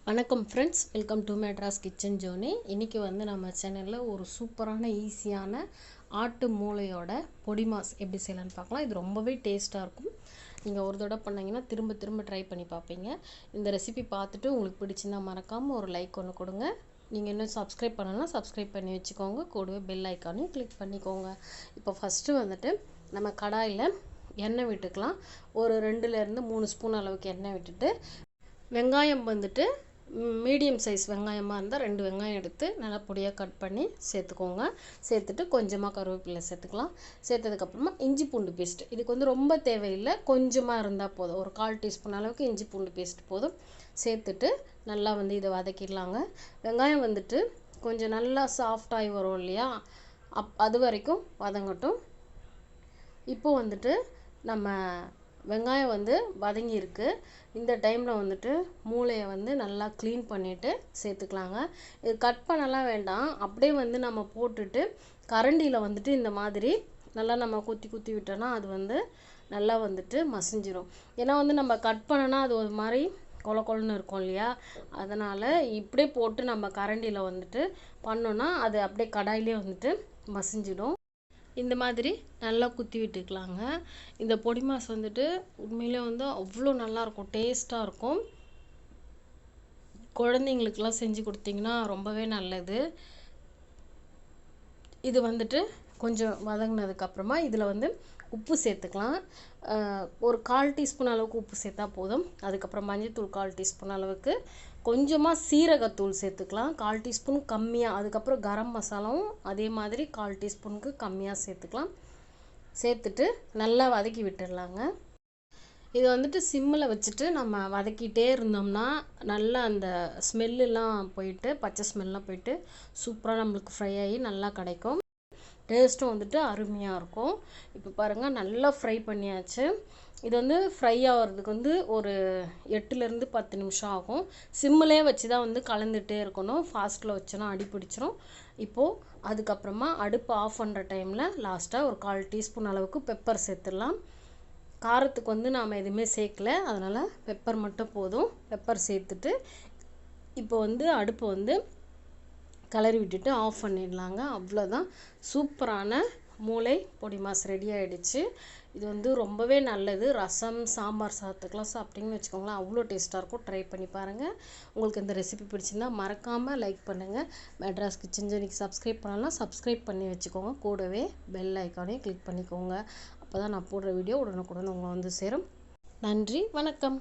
வணக்கம் friends, welcome to Madras kitchen ஜோனி. இன்றைக்கி வந்து நம்ம சேனலில் ஒரு சூப்பரான ஈஸியான ஆட்டு மூளையோட பொடி மாஸ் எப்படி செய்யலான்னு பார்க்கலாம். இது ரொம்பவே டேஸ்ட்டாக இருக்கும். நீங்கள் ஒரு தடவை பண்ணிங்கன்னா திரும்ப திரும்ப ட்ரை பண்ணி பார்ப்பீங்க. இந்த ரெசிபி பார்த்துட்டு உங்களுக்கு பிடிச்சிருந்தா மறக்காமல் ஒரு லைக் ஒன்று கொடுங்க. நீங்கள் இன்னும் சப்ஸ்கிரைப் பண்ணலாம், சப்ஸ்கிரைப் பண்ணி வச்சுக்கோங்க. கூடவே பெல் ஐக்கானையும் கிளிக் பண்ணிக்கோங்க. இப்போ ஃபஸ்ட்டு வந்துட்டு நம்ம கடாயில் எண்ணெய் விட்டுக்கலாம். ஒரு 2லேருந்து 3 ஸ்பூன் அளவுக்கு எண்ணெய் விட்டுட்டு வெங்காயம் வந்துட்டு மீடியம் சைஸ் வெங்காயமாக இருந்தால் 2 வெங்காயம் எடுத்து நல்லா பொடியாக கட் பண்ணி சேர்த்துக்கோங்க. சேர்த்துட்டு கொஞ்சமாக கருவேப்பிலை சேர்த்துக்கலாம். சேர்த்ததுக்கப்புறமா இஞ்சி பூண்டு பேஸ்ட், இதுக்கு வந்து ரொம்ப தேவையில்லை, கொஞ்சமாக இருந்தால் போதும். ஒரு 1/4 டீஸ்பூன் அளவுக்கு இஞ்சி பூண்டு பேஸ்ட் போதும். சேர்த்துட்டு நல்லா வந்து இதை வதக்கிடலாங்க. வெங்காயம் வந்துட்டு கொஞ்சம் நல்லா சாஃப்டாகி வரும் இல்லையா, அது வரைக்கும் வதங்கட்டும். இப்போ வந்துட்டு நம்ம வெங்காயம் வந்து வதங்கியிருக்கு. இந்த டைமில் வந்துட்டு மூளையை வந்து நல்லா க்ளீன் பண்ணிவிட்டு சேர்த்துக்கலாங்க. இது கட் பண்ணலாம் வேண்டாம், அப்படியே வந்து நம்ம போட்டுட்டு கரண்டியில் வந்துட்டு இந்த மாதிரி நல்லா நம்ம குத்தி குத்தி விட்டோன்னா அது வந்து நல்லா வந்துட்டு மசிஞ்சிரும். ஏன்னா வந்து நம்ம கட் பண்ணோன்னா அது ஒரு மாதிரி கொல கொலன்னு இருக்கும் இல்லையா, அதனால் இப்படியே போட்டு நம்ம கரண்டியில் வந்துட்டு பண்ணோன்னா அது அப்படியே கடாயிலே வந்துட்டு மசிஞ்சிடும். இந்த மாதிரி நல்லா குத்தி விட்டுக்கலாங்க. இந்த பொடி மாஸ் வந்துட்டு உண்மையிலே வந்து அவ்வளோ நல்லாயிருக்கும், டேஸ்ட்டாக இருக்கும். குழந்தைங்களுக்கெல்லாம் செஞ்சு கொடுத்தீங்கன்னா ரொம்பவே நல்லது. இது வந்துட்டு கொஞ்சம் வதங்கினதுக்கப்புறமா இதில் வந்து உப்பு சேர்த்துக்கலாம். ஒரு 1/4 டீஸ்பூன் அளவுக்கு உப்பு சேர்த்தா போதும். அதுக்கப்புறம் மஞ்சள்தூள் 1/4 டீஸ்பூன் அளவுக்கு, கொஞ்சமாக சீரகத்தூள் சேர்த்துக்கலாம் 1/4 டீஸ்பூன் கம்மியாக. அதுக்கப்புறம் கரம் மசாலாவும் அதே மாதிரி 1/4 டீஸ்பூனுக்கு கம்மியாக சேர்த்துக்கலாம். சேர்த்துட்டு நல்லா வதக்கி விட்டுடலாங்க. இது வந்துட்டு சிம்மில் வச்சுட்டு நம்ம வதக்கிட்டே இருந்தோம்னா நல்லா அந்த ஸ்மெல்லாம் போயிட்டு, பச்சை ஸ்மெல்லாம் போயிட்டு சூப்பராக நம்மளுக்கு ஃப்ரை ஆகி நல்லா கிடைக்கும். டேஸ்ட்டும் வந்துட்டு அருமையாக இருக்கும். இப்போ பாருங்கள், நல்லா ஃப்ரை பண்ணியாச்சு. இது வந்து ஃப்ரை ஆகிறதுக்கு வந்து ஒரு 8லேருந்து 10 நிமிஷம் ஆகும். சிம்மிலே வச்சு தான் வந்து கலந்துகிட்டே இருக்கணும். ஃபாஸ்ட்டில் வச்சோன்னா அடி பிடிச்சிரும். இப்போது அதுக்கப்புறமா அடுப்பு ஆஃப் பண்ணுற டைமில் லாஸ்ட்டாக ஒரு 1/4 டீஸ்பூன் அளவுக்கு பெப்பர் சேர்த்துடலாம். காரத்துக்கு வந்து நாம் எதுவுமே சேர்க்கல, அதனால் பெப்பர் மட்டும் போதும். பெப்பர் சேர்த்துட்டு இப்போ வந்து அடுப்பை வந்து கலரி விட்டுட்டு ஆஃப் பண்ணிடலாங்க. அவ்வளோதான், சூப்பரான மூளை பொடி மாஸ் ரெடி ஆகிடுச்சு. இது வந்து ரொம்பவே நல்லது. ரசம், சாம்பார் சாதத்துக்கெலாம் சாப்பிட்டிங்கன்னு வச்சுக்கோங்களேன், அவ்வளோ டேஸ்ட்டாக இருக்கும். ட்ரை பண்ணி பாருங்கள். உங்களுக்கு இந்த ரெசிபி பிடிச்சிருந்தா மறக்காமல் லைக் பண்ணுங்கள். மெட்ராஸ் கிச்சன் ஜோனிக்கு சப்ஸ்கிரைப் பண்ணலாம், சப்ஸ்கிரைப் பண்ணி வச்சுக்கோங்க. கூடவே பெல் ஐக்கானையும் கிளிக் பண்ணிக்கோங்க. அப்போ தான் நான் போடுற வீடியோ உடனுக்குடன் உங்களை வந்து சேரும். நன்றி, வணக்கம்.